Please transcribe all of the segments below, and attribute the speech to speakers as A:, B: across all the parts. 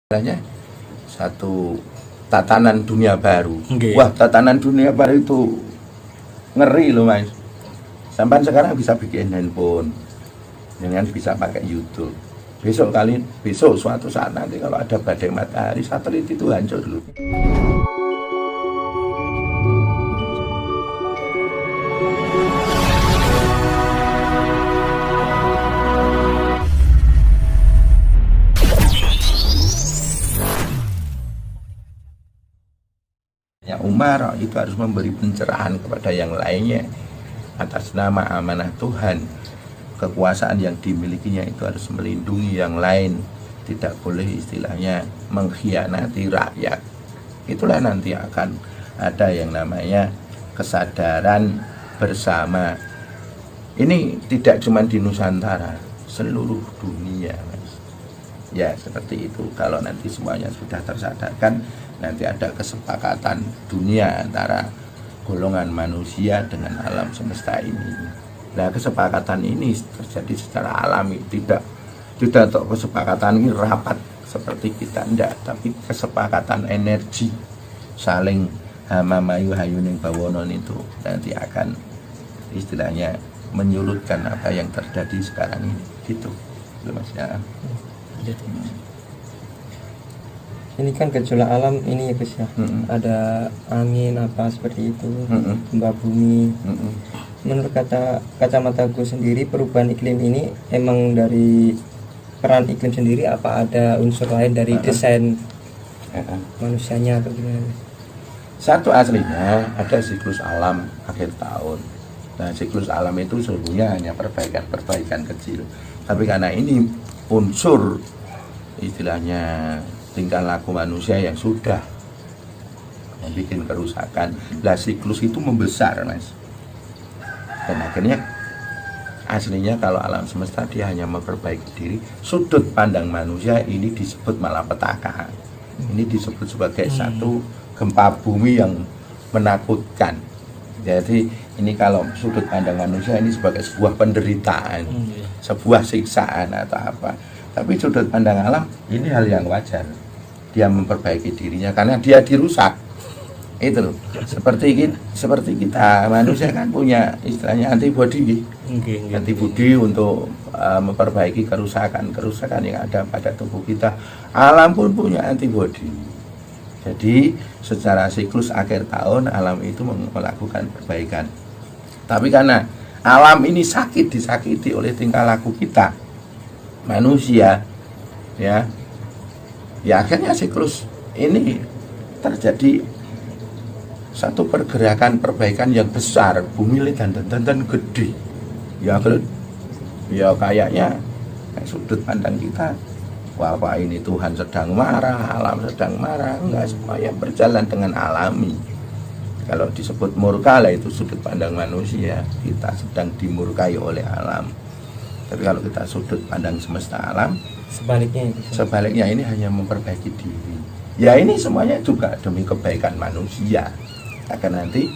A: Istilahnya satu tatanan dunia baru.
B: Okay.
A: Wah, tatanan dunia baru itu ngeri loh Mas. Sampai sekarang bisa bikin handphone, dengan bisa pakai YouTube. Besok suatu saat nanti kalau ada badai matahari, satelit itu hancur dulu. Ya, Umar itu harus memberi pencerahan kepada yang lainnya atas nama amanah Tuhan. Kekuasaan yang dimilikinya itu harus melindungi yang lain, tidak boleh istilahnya mengkhianati rakyat. Itulah nanti akan ada yang namanya kesadaran bersama. Ini tidak cuma di Nusantara, seluruh dunia, Mas. Ya seperti itu. Kalau nanti semuanya sudah tersadarkan, nanti ada kesepakatan dunia antara golongan manusia dengan alam semesta ini. Nah, kesepakatan ini terjadi secara alami, tidak kesepakatan ini rapat seperti kita, enggak, tapi kesepakatan energi saling hama-mayu hayuning bawonon itu nanti akan istilahnya menyurutkan apa yang terjadi sekarang ini, gitu, Mas ya.
C: Ini kan gejolak alam ini ya Gus ya. Ada angin apa seperti itu, gempa bumi. Menurut kacamata Gus sendiri, perubahan iklim ini emang dari peran iklim sendiri, apa ada unsur lain dari desain manusianya atau gimana?
A: Satu, aslinya ada siklus alam akhir tahun. Nah, siklus alam itu sebenarnya hanya perbaikan kecil. Tapi karena ini unsur istilahnya tingkah laku manusia yang sudah membuat kerusakan, lah siklus itu membesar, Mas. Dan akhirnya aslinya kalau alam semesta dia hanya memperbaiki diri, sudut pandang manusia ini disebut malapetaka. Ini disebut sebagai satu gempa bumi yang menakutkan. Jadi ini kalau sudut pandang manusia ini sebagai sebuah penderitaan, sebuah siksaan atau apa. Tapi sudut pandang alam ini hal yang wajar. Dia memperbaiki dirinya karena dia dirusak. Itu loh. Seperti kita manusia kan punya istilahnya antibodi. Antibodi untuk memperbaiki kerusakan yang ada pada tubuh kita. Alam pun punya antibodi. Jadi secara siklus akhir tahun alam itu melakukan perbaikan. Tapi karena alam ini disakiti oleh tingkah laku kita manusia, ya akhirnya siklus ini terjadi satu pergerakan perbaikan yang besar. Bumi dan gede, ya kayaknya sudut pandang kita, wah ini Tuhan sedang marah, alam sedang marah. Enggak, semuanya berjalan dengan alami. Kalau disebut murka, lah itu sudut pandang manusia, kita sedang dimurkai oleh alam. Tapi kalau kita sudut pandang semesta alam, sebaliknya ini hanya memperbaiki diri. Ya ini semuanya juga demi kebaikan manusia. Akan nanti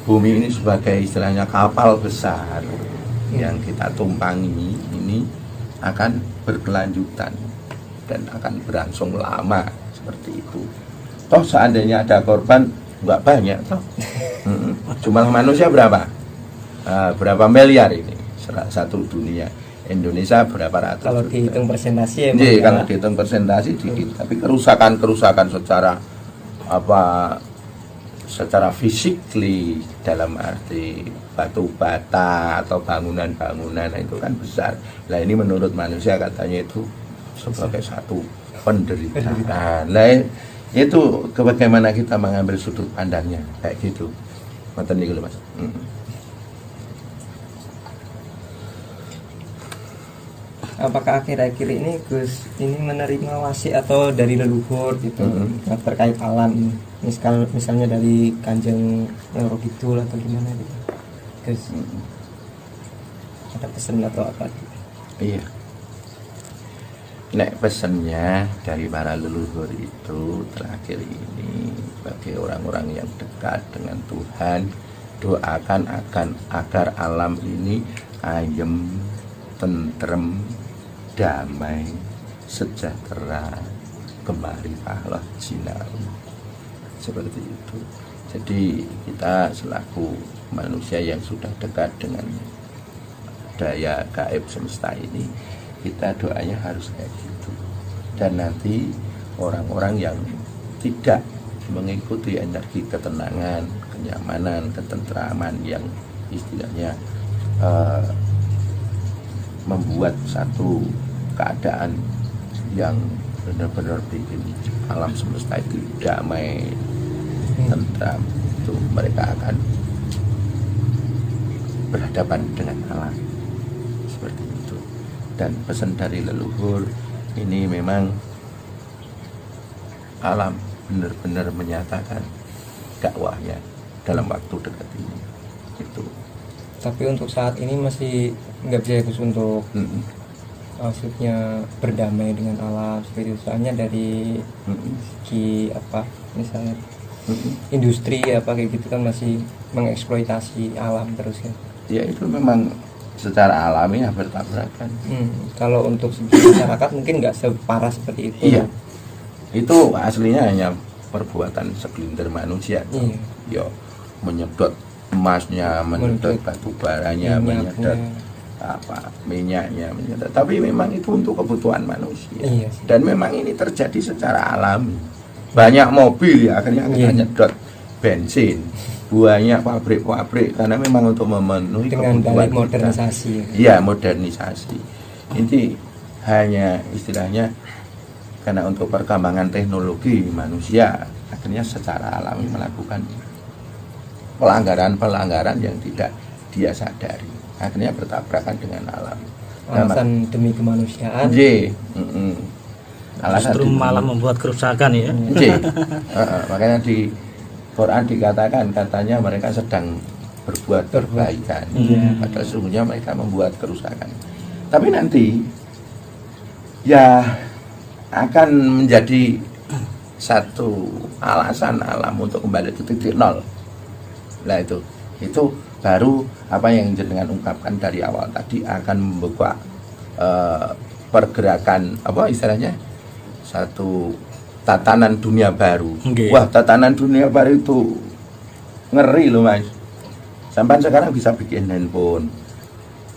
A: bumi ini sebagai istilahnya kapal besar yang kita tumpangi ini akan berkelanjutan dan akan berlangsung lama seperti itu. Toh seandainya ada korban nggak banyak toh. Jumlah manusia berapa? Berapa miliar ini satu dunia. Indonesia berapa ratus?
C: Kalau dihitung persentase
A: kalau dihitung persentase dikit. Tapi kerusakan secara fisikly, dalam arti batu bata atau bangunan-bangunan itu kan besar. Nah ini menurut manusia katanya itu sebagai satu penderitaan. Nah itu bagaimana kita mengambil sudut pandangnya kayak gitu. Ngoten niku lho Mas.
C: Apakah akhir-akhir ini Gus ini menerima wasi atau dari leluhur gitu terkait alam ini, misalnya dari Kanjeng Roro Kidul atau gimana gitu Gus? Ada pesan atau apa?
A: Iya. Nek pesannya dari para leluhur itu terakhir ini bagi orang-orang yang dekat dengan Tuhan, doakan agar alam ini ayem, tentrem, damai, sejahtera, kembali Allah jinak, seperti itu. Jadi kita selaku manusia yang sudah dekat dengan daya gaib semesta ini, kita doanya harus kayak gitu. Dan nanti orang-orang yang tidak mengikuti energi ketenangan, kenyamanan, ketentraman yang istilahnya membuat satu keadaan yang benar-benar bikin alam semesta itu damai, tentram, itu mereka akan berhadapan dengan alam seperti itu. Dan pesan dari leluhur ini memang alam benar-benar menyatakan dakwahnya dalam waktu dekat ini itu.
C: Tapi untuk saat ini masih nggak bisa Gus untuk maksudnya berdamai dengan alam seperti itu. Soalnya dari segi apa misalnya industri apa kayak gitu kan masih mengeksploitasi alam terus ya.
A: Ya itu memang secara alami bertabrakan.
C: Kalau untuk segi masyarakat mungkin nggak separah seperti itu.
A: Iya. Itu aslinya hanya perbuatan segelintir manusia.
C: Iya.
A: Yo menyedot emasnya, menyedot batu baranya, menyedot minyaknya, menyedot. Tapi memang itu untuk kebutuhan manusia.
C: Iya.
A: Dan memang ini terjadi secara alami. Banyak mobil ya akhirnya kita nyedot bensin. Banyak pabrik-pabrik karena memang untuk memenuhi
C: dengan
A: kebutuhan
C: modernisasi.
A: Iya, modernisasi. Ini hanya istilahnya karena untuk perkembangan teknologi manusia akhirnya secara alami melakukan pelanggaran-pelanggaran yang tidak dia sadari, akhirnya bertabrakan dengan alam.
C: Alasan demi kemanusiaan.
A: Alasan
B: justru malah membuat kerusakan ya.
A: Makanya di Quran dikatakan katanya mereka sedang berbuat perbaikan, padahal sesungguhnya mereka membuat kerusakan. Tapi nanti ya akan menjadi satu alasan alam untuk kembali ke titik nol. Nah itu baru apa yang jenengan ungkapkan dari awal tadi akan membuka pergerakan apa istilahnya satu tatanan dunia baru. Wah, tatanan dunia baru itu ngeri loh Mas. Sampai sekarang bisa bikin handphone,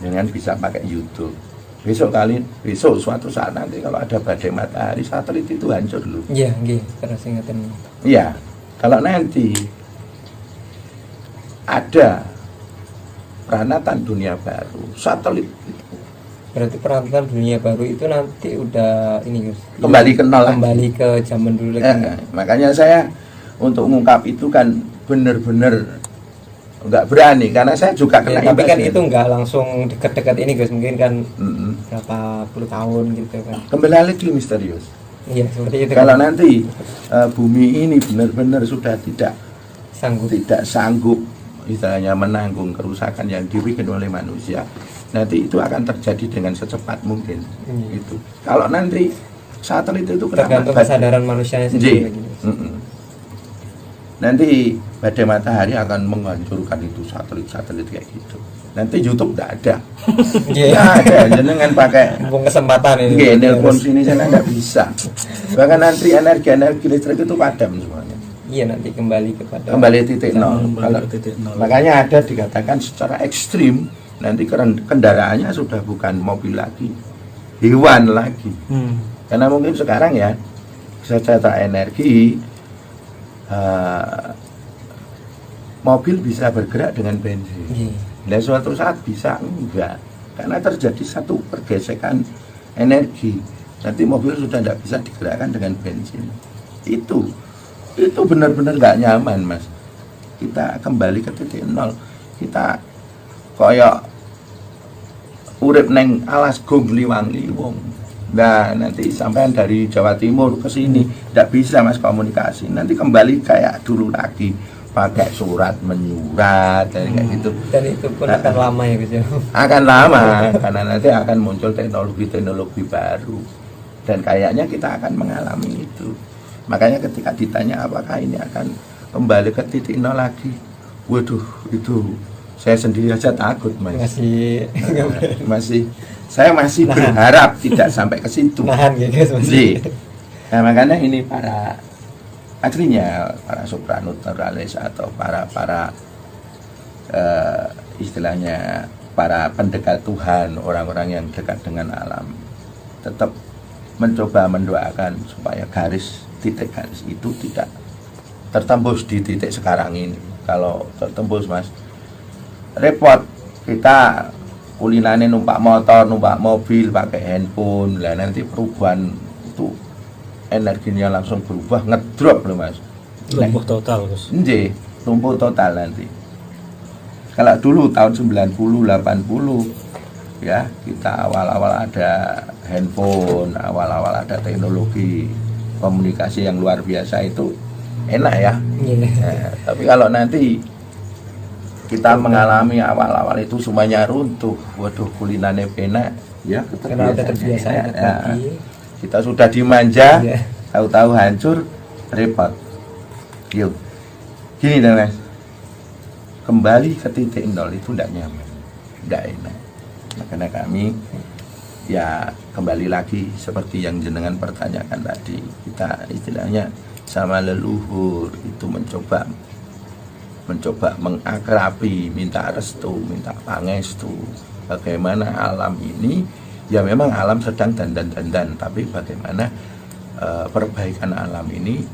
A: dengan bisa pakai YouTube. Besok suatu saat nanti kalau ada badai matahari, satelit itu hancur loh.
C: Iya, terus ingatan.
A: Iya, kalau nanti ada peranatan dunia baru, satelit.
C: Berarti peranatan dunia baru itu nanti udah ini Gus.
A: Kembali ke nol.
C: Kembali ke zaman dulu lagi.
A: Makanya saya untuk mengungkap itu kan benar-benar nggak berani karena saya juga kena
C: tapi kan itu nggak langsung dekat-dekat ini Gus, mungkin kan berapa puluh tahun gitu kan.
A: Kembali lagi misterius.
C: Iya, seperti itu.
A: Kalau nanti bumi ini benar-benar sudah tidak sanggup istilahnya menanggung kerusakan yang dibikin oleh manusia, nanti itu akan terjadi dengan secepat mungkin. Gitu. Kalau nanti satelit itu
C: tergantung kesadaran manusianya sendiri.
A: Nanti badai matahari akan menghancurkan itu satelit-satelit kayak gitu. Nanti YouTube tidak ada. Nggak ada, jenengan pakai
C: kesempatan ini.
A: Nelpon sini sana nggak bisa. Bahkan nanti energi listrik itu padam semuanya.
C: Iya, nanti kembali
A: titik nol. Makanya ada dikatakan secara ekstrim nanti kendaraannya sudah bukan mobil lagi, hewan lagi. Karena mungkin sekarang ya secara energi mobil bisa bergerak dengan bensin. Dan suatu saat bisa enggak, karena terjadi satu pergesekan energi. Nanti mobil sudah tidak bisa digerakkan dengan bensin. Itu benar-benar nggak nyaman Mas. Kita kembali ke titik nol. Kita koyok urip neng alas gong liwang-liwong. Nah nanti sampai dari Jawa Timur ke sini tidak bisa Mas komunikasi. Nanti kembali kayak dulu lagi, pakai surat menyurat kayak gitu.
C: Dan itu pun akan lama ya Gus.
A: Akan lama karena nanti akan muncul teknologi baru. Dan kayaknya kita akan mengalami itu. Makanya ketika ditanya apakah ini akan kembali ke titik nol lagi, waduh itu Saya sendiri aja takut, Mas. Saya masih berharap tidak sampai ke situ.
C: Nahan ya guys, masih.
A: Nah, makanya ini para aslinya para supranaturalis atau para istilahnya para pendekat Tuhan, orang-orang yang dekat dengan alam, tetap mencoba mendoakan supaya titik garis itu tidak tertembus di titik sekarang ini. Kalau tertembus, Mas, repot. Kita kulinane numpak motor, numpak mobil, pakai handphone, lah nanti perubahan itu energinya langsung berubah, ngedrop loh, Mas.
B: Lumpuh total, Gus.
A: Nggih, lumpuh total nanti. Kalau dulu tahun 90 80 ya, kita awal-awal ada handphone, awal-awal ada teknologi komunikasi yang luar biasa, itu enak ya. Tapi kalau nanti kita mengalami awal-awal itu semuanya runtuh, waduh, kulinane penak ya,
C: terbiasa
A: ya. Kita sudah dimanja, tahu-tahu hancur, repot. Yuk, gini deh, Mas, kembali ke titik nol itu tidak nyaman, tidak enak. Makanya kami ya kembali lagi seperti yang jenengan pertanyakan tadi, kita istilahnya sama leluhur itu mencoba mengakrabi, minta restu, minta pangestu. Bagaimana alam ini, ya memang alam sedang dandan, tapi bagaimana perbaikan alam ini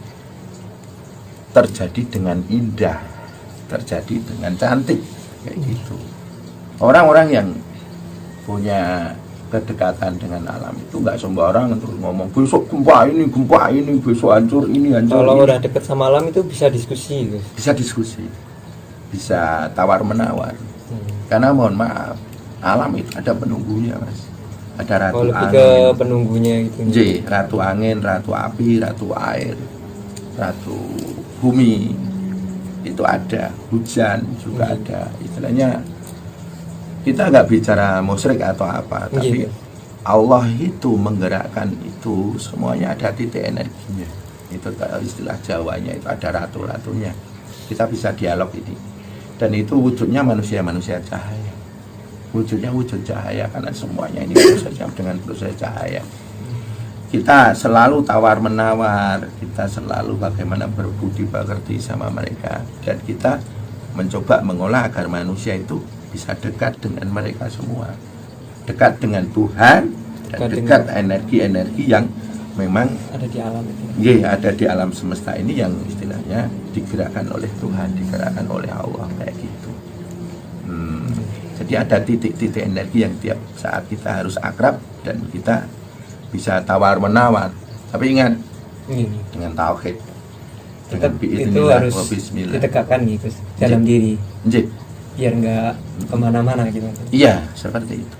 A: terjadi dengan indah, terjadi dengan cantik, kayak gitu. Orang-orang yang punya kedekatan dengan alam itu nggak sembarang terus ngomong besok gempa ini, besok hancur ini, hancur.
C: Kalau
A: ini.
C: udah dekat sama alam itu bisa diskusi, Gus.
A: Bisa diskusi, bisa tawar menawar. Karena mohon maaf, alam itu ada penunggunya, Mas. Ada ratu
C: lebih
A: angin,
C: ke penunggunya gitu.
A: ratu angin, ratu api, ratu air, ratu bumi, itu ada, hujan juga ada. Istilahnya kita nggak bicara musyrik atau apa, tapi Allah itu menggerakkan itu semuanya, ada titik energinya. Itu istilah Jawanya, itu ada ratu-ratunya. Kita bisa dialog ini, dan itu wujudnya manusia cahaya. Wujudnya wujud cahaya, karena semuanya ini prosesnya dengan proses cahaya. Kita selalu tawar menawar, kita selalu bagaimana berbudi pekerti sama mereka, dan kita mencoba mengolah agar manusia itu bisa dekat dengan mereka semua, dekat dengan Tuhan, dan dekat energi-energi yang memang
C: ada di alam itu.
A: Ada di alam semesta ini, yang istilahnya digerakkan oleh Tuhan, digerakkan oleh Allah, kayak gitu. Jadi ada titik-titik energi yang tiap saat kita harus akrab dan kita bisa tawar menawar. Tapi ingat, dengan tauhid, dengan
C: itu harus ditegakkan gitu dalam diri. Biar nggak kemana-mana gitu.
A: Iya, seperti itu.